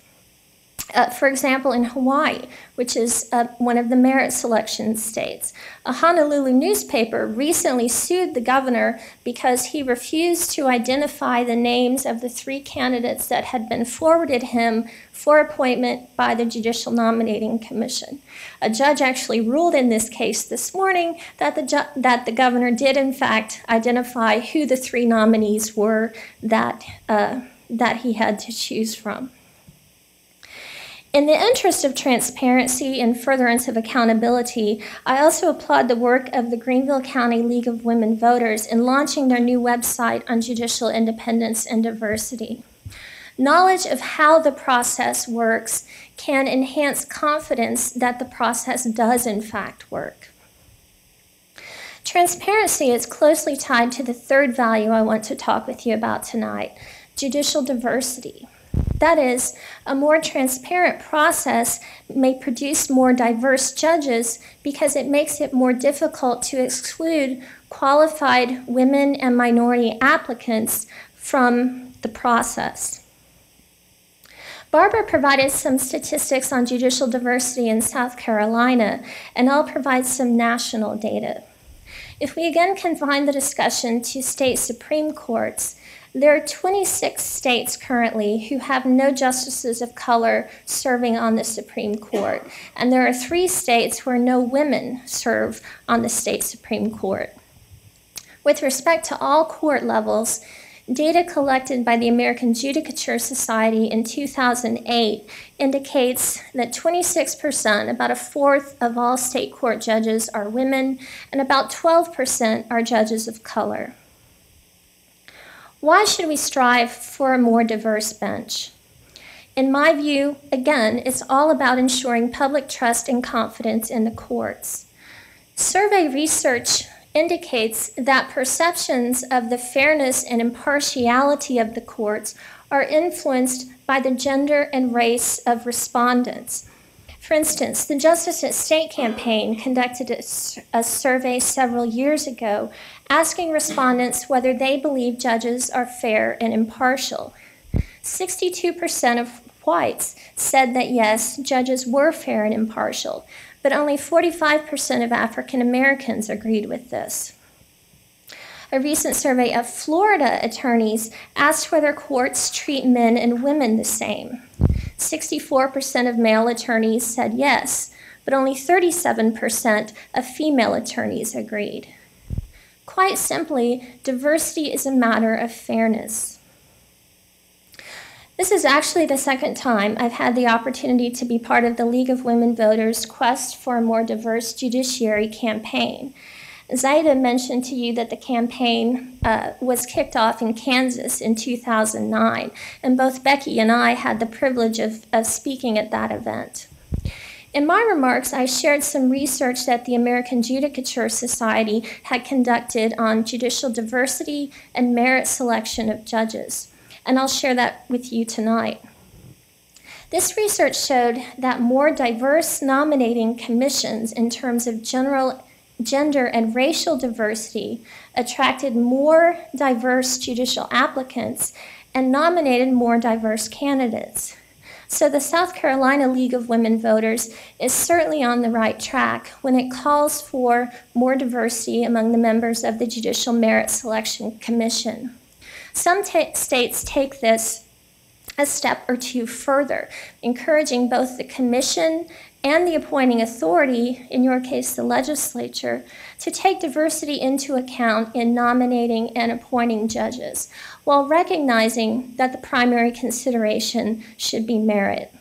For example, in Hawaii, which is one of the merit selection states, a Honolulu newspaper recently sued the governor because he refused to identify the names of the 3 candidates that had been forwarded him for appointment by the Judicial Nominating Commission. A judge actually ruled in this case this morning that the governor did in fact identify who the 3 nominees were that he had to choose from. In the interest of transparency and furtherance of accountability, I also applaud the work of the Greenville County League of Women Voters in launching their new website on judicial independence and diversity. Knowledge of how the process works can enhance confidence that the process does in fact work. Transparency is closely tied to the third value I want to talk with you about tonight, judicial diversity. That is, a more transparent process may produce more diverse judges because it makes it more difficult to exclude qualified women and minority applicants from the process. Barbara provided some statistics on judicial diversity in South Carolina, and I'll provide some national data. If we again confine the discussion to state Supreme Courts, there are 26 states currently who have no justices of color serving on the Supreme Court, and there are 3 states where no women serve on the state Supreme Court. With respect to all court levels, data collected by the American Judicature Society in 2008 indicates that 26%, about a fourth of all state court judges, are women, and about 12% are judges of color. Why should we strive for a more diverse bench? In my view, again, it's all about ensuring public trust and confidence in the courts. Survey research indicates that perceptions of the fairness and impartiality of the courts are influenced by the gender and race of respondents. For instance, the Justice at State campaign conducted a survey several years ago asking respondents whether they believe judges are fair and impartial. 62% of whites said that yes, judges were fair and impartial, but only 45% of African Americans agreed with this. A recent survey of Florida attorneys asked whether courts treat men and women the same. 64% of male attorneys said yes, but only 37% of female attorneys agreed. Quite simply, diversity is a matter of fairness. This is actually the second time I've had the opportunity to be part of the League of Women Voters' quest for a more diverse judiciary campaign. Zaida mentioned to you that the campaign was kicked off in Kansas in 2009, and both Becky and I had the privilege of speaking at that event. In my remarks, I shared some research that the American Judicature Society had conducted on judicial diversity and merit selection of judges, and I'll share that with you tonight. This research showed that more diverse nominating commissions in terms of general gender and racial diversity attracted more diverse judicial applicants and nominated more diverse candidates. So the South Carolina League of Women Voters is certainly on the right track when it calls for more diversity among the members of the Judicial Merit Selection Commission. Some states take this a step or two further, encouraging both the commission and the appointing authority, in your case the legislature, to take diversity into account in nominating and appointing judges, while recognizing that the primary consideration should be merit.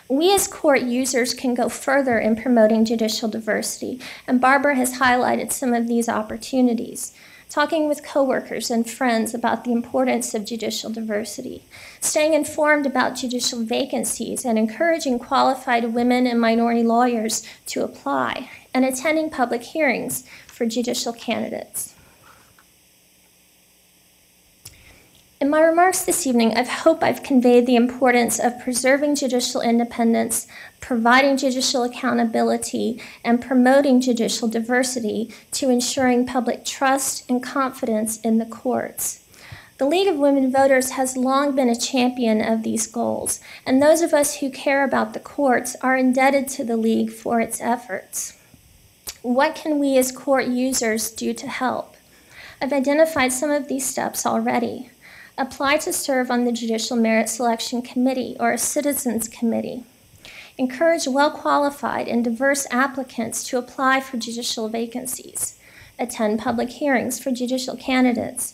We as court users can go further in promoting judicial diversity, and Barbara has highlighted some of these opportunities. Talking with coworkers and friends about the importance of judicial diversity, staying informed about judicial vacancies and encouraging qualified women and minority lawyers to apply, and attending public hearings for judicial candidates. In my remarks this evening, I hope I've conveyed the importance of preserving judicial independence, providing judicial accountability, and promoting judicial diversity to ensuring public trust and confidence in the courts. The League of Women Voters has long been a champion of these goals, and those of us who care about the courts are indebted to the League for its efforts. What can we as court users do to help? I've identified some of these steps already. Apply to serve on the Judicial Merit Selection Committee or a Citizens Committee. Encourage well-qualified and diverse applicants to apply for judicial vacancies. Attend public hearings for judicial candidates.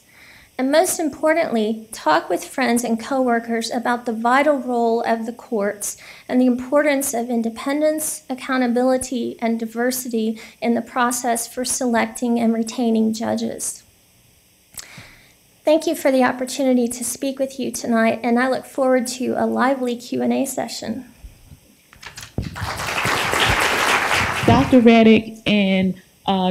And most importantly, talk with friends and coworkers about the vital role of the courts and the importance of independence, accountability, and diversity in the process for selecting and retaining judges. Thank you for the opportunity to speak with you tonight, and I look forward to a lively Q&A session. Dr. Reddick and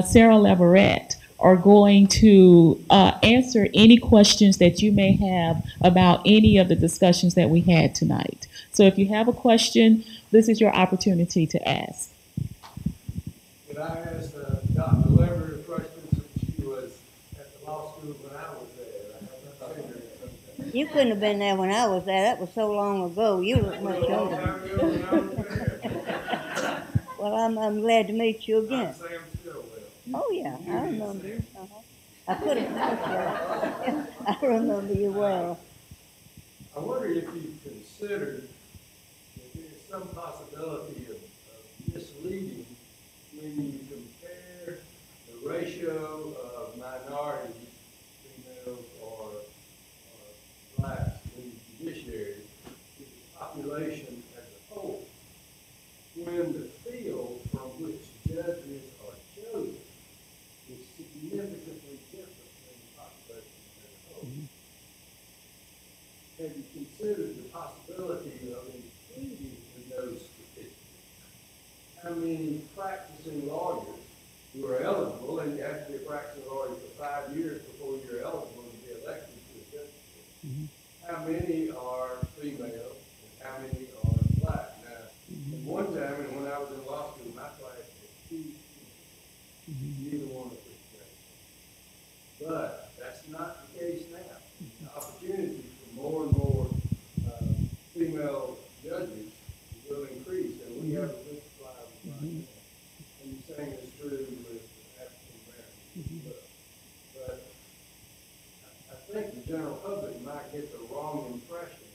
Sarah Leverett are going to answer any questions that you may have about any of the discussions that we had tonight. So if you have a question, this is your opportunity to ask. Could I ask Dr. Leverett a question since she was at the law school when I was there? You couldn't have been there when I was there. That was so long ago. You look much younger. Well, I'm glad to meet you again. Oh, yeah, I remember you. I couldn't met you. I remember you well. I wonder if you considered that there's some possibility of misleading when you compare the ratio of minorities, females, or blacks in the judiciary to the population as a whole, when the field from which judges are chosen is significantly different than the population as a whole. Have you considered the possibility of including in those statistics how many practicing lawyers who are eligible, and you have to be a practicing lawyer for 5 years before you're eligible to be elected to a judgeship? How many are female and how many are black? Now, at one time, and when I was in law school, my class had 2 females. Neither one of us great. But that's not the case now. The opportunity for more and more female judges will increase, and we have a good supply of them right now. And the same is true with African Americans. But I think the general public might get the wrong impression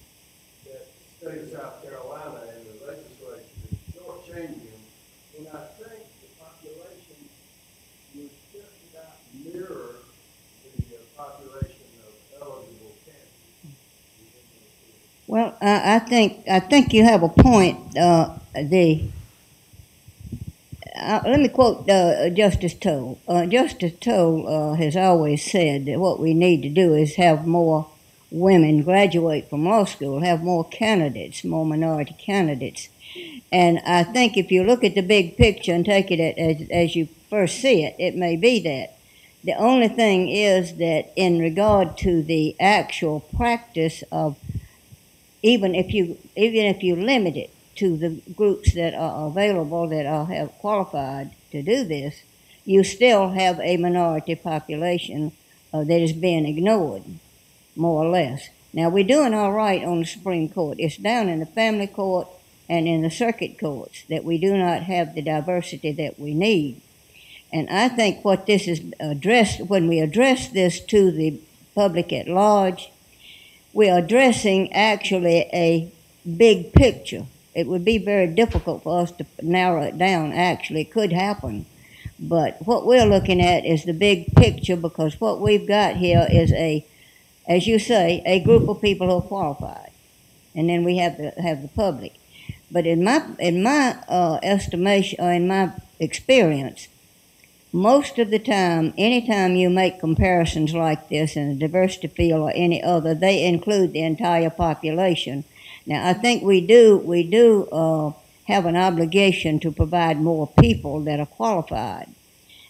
that the state of South Carolina and the legislature is shortchanging them, when I think the population would just about mirror the population of eligible candidates. Well, I think you have a point. let me quote Justice Toll. Justice Toll has always said that what we need to do is have more women graduate from law school, have more candidates, more minority candidates. And I think if you look at the big picture and take it as you first see it, it may be that. The only thing is that in regard to the actual practice of, even if you limit it to the groups that are available that have qualified to do this, you still have a minority population that is being ignored, more or less. Now, we're doing all right on the Supreme Court. It's down in the family court and in the circuit courts that we do not have the diversity that we need. And I think what this is addressed, when we address this to the public at large, we are addressing actually a big picture. It would be very difficult for us to narrow it down. Actually, it could happen. But what we're looking at is the big picture, because what we've got here is as you say, a group of people who are qualified. And then we have the public. But in my estimation, or in my experience, most of the time, anytime you make comparisons like this in a diversity field or any other, they include the entire population. Now, I think we do have an obligation to provide more people that are qualified.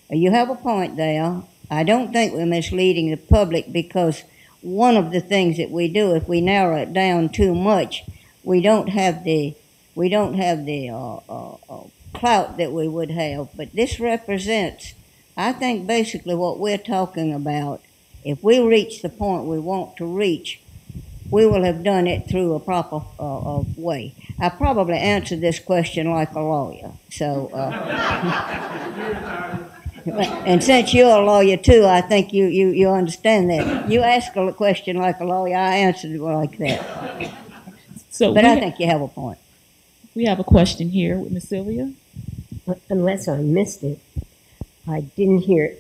You have a point there. I don't think we're misleading the public, because one of the things that we do, if we narrow it down too much, we don't have the clout that we would have. But this represents, I think, basically what we're talking about. If we reach the point we want to reach, we will have done it through a proper way. I probably answered this question like a lawyer. So, and since you're a lawyer too, I think you understand that. You ask a question like a lawyer, I answered it like that. But I think you have a point. We have a question here with Ms. Sylvia. Unless I missed it, I didn't hear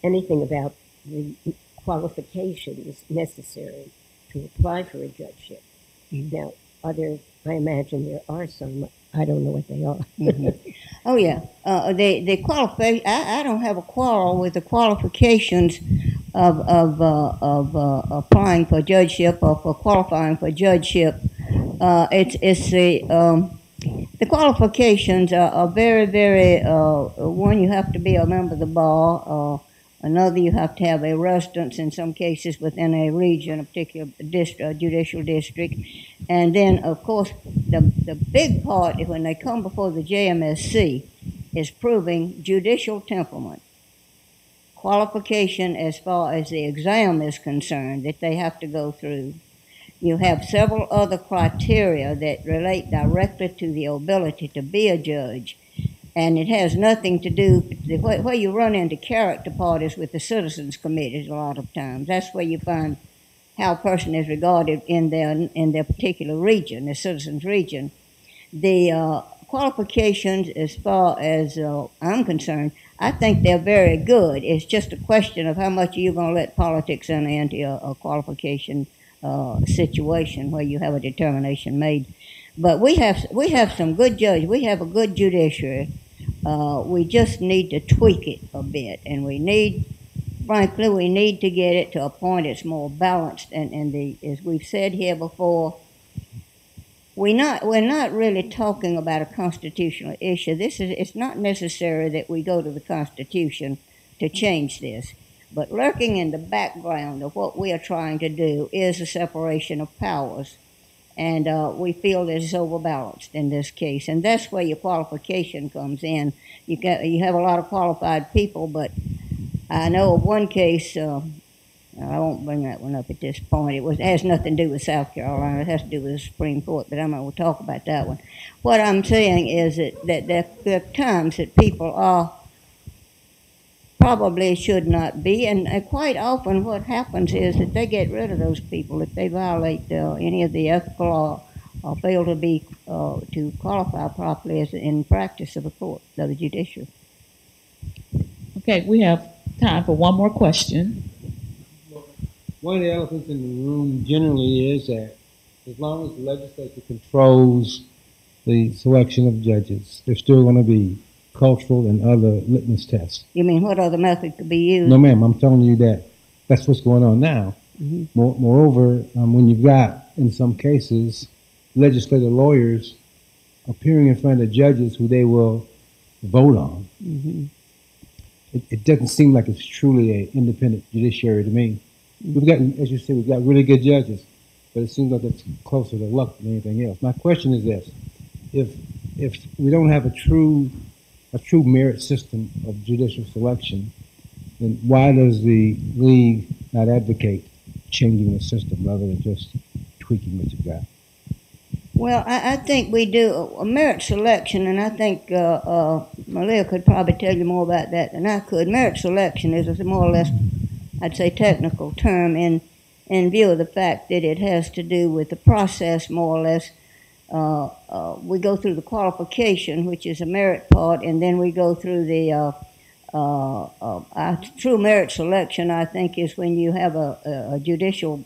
anything about the qualifications necessary to apply for a judgeship. Mm-hmm. Now, I imagine there are some. I don't know what they are. Mm-hmm. Oh yeah, the qualification. I don't have a quarrel with the qualifications of applying for judgeship or for qualifying for judgeship. It's the qualifications are very, very. One, you have to be a member of the bar. Another, you have to have a residence in some cases within a region, a particular judicial district. And then, of course, the big part when they come before the JMSC is proving judicial temperament. Qualification as far as the exam is concerned that they have to go through. You have several other criteria that relate directly to the ability to be a judge. And it has nothing to do, where you run into character parties with the citizens committees a lot of times. That's where you find how a person is regarded in their particular region, the citizens region. The qualifications, as far as I'm concerned, I think they're very good. It's just a question of how much are you going to let politics enter into a qualification situation where you have a determination made. But we have some good judges. We have a good judiciary. We just need to tweak it a bit, and frankly, we need to get it to a point it's more balanced. And as we've said here before, we're not really talking about a constitutional issue. It's not necessary that we go to the Constitution to change this. But lurking in the background of what we are trying to do is a separation of powers. And we feel that it's overbalanced in this case. And that's where your qualification comes in. You have a lot of qualified people, but I know of one case, I won't bring that one up at this point. It has nothing to do with South Carolina. It has to do with the Supreme Court, but I'm not going to talk about that one. What I'm saying is that there are times that people are probably should not be, and quite often what happens is that they get rid of those people if they violate any of the ethical law or fail to qualify properly as in practice of the court, of the judicial. Okay, we have time for one more question. One of the elephants in the room generally is that as long as the legislature controls the selection of judges, there's still going to be cultural, and other litmus tests. You mean what other method could be used? No, ma'am, I'm telling you that that's what's going on now. Mhm. Moreover, when you've got, in some cases, legislative lawyers appearing in front of judges who they will vote on, Mhm. it doesn't seem like it's truly an independent judiciary to me. We've got, as you said, we've got really good judges, but it seems like it's closer to luck than anything else. My question is this: if we don't have a true merit system of judicial selection, then why does the league not advocate changing the system rather than just tweaking what you've got? Well, I think we do a merit selection, and I think Malia could probably tell you more about that than I could. Merit selection is a more or less, I'd say, technical term in view of the fact that it has to do with the process, more or less. We go through the qualification, which is a merit part, and then we go through the true merit selection, I think, is when you have a judicial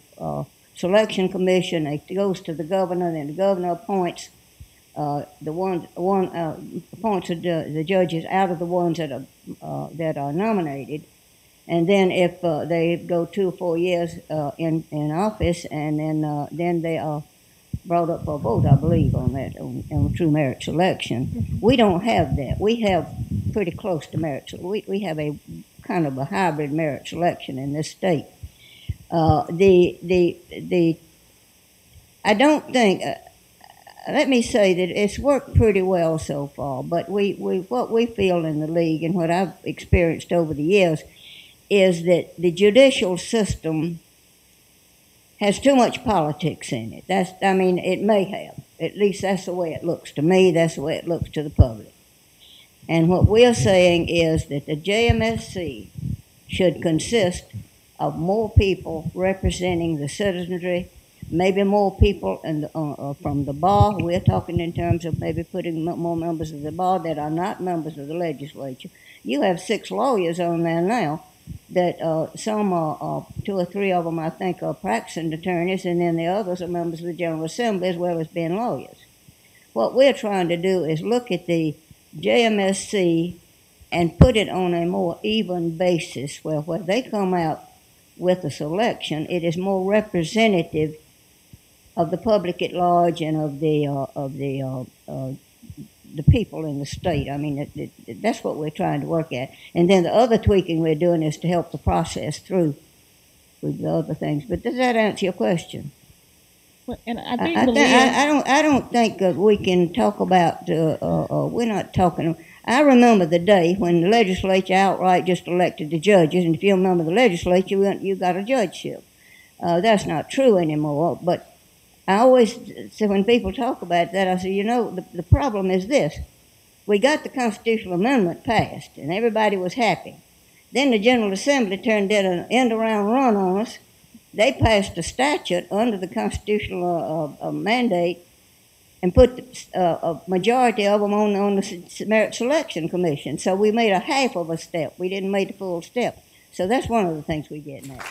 selection commission. It goes to the governor, and the governor appoints appoints the judges out of the ones that are nominated. And then if they go 2 or 4 years in office, and then they are brought up for a vote, I believe, on that, on true merit selection. We don't have that. We have pretty close to merit. We have a kind of a hybrid merit selection in this state. I don't think. Let me say that it's worked pretty well so far. But what we feel in the league, and what I've experienced over the years, is that the judicial system has too much politics in it. It may have. At least that's the way it looks to me. That's the way it looks to the public. And what we're saying is that the JMSC should consist of more people representing the citizenry, maybe more people from the bar. We're talking in terms of maybe putting more members of the bar that are not members of the legislature. You have 6 lawyers on there now that some are 2 or 3 of them, I think, are practicing attorneys, and then the others are members of the General Assembly as well as being lawyers. What we're trying to do is look at the JMSC and put it on a more even basis where they come out with a selection, it is more representative of the public at large and of the people in the state. I mean, that's what we're trying to work at. And then the other tweaking we're doing is to help the process through with the other things. But does that answer your question? Well, and I don't think that we can talk about. We're not talking. I remember the day when the legislature outright just elected the judges, and if you remember the legislature, you got a judgeship. That's not true anymore. But I always say when people talk about that, I say, the problem is this. We got the constitutional amendment passed, and everybody was happy. Then the General Assembly did an end-around run on us. They passed a statute under the constitutional mandate and put a majority of them on the Merit Selection Commission. So we made a half of a step. We didn't make the full step. So that's one of the things we're getting at.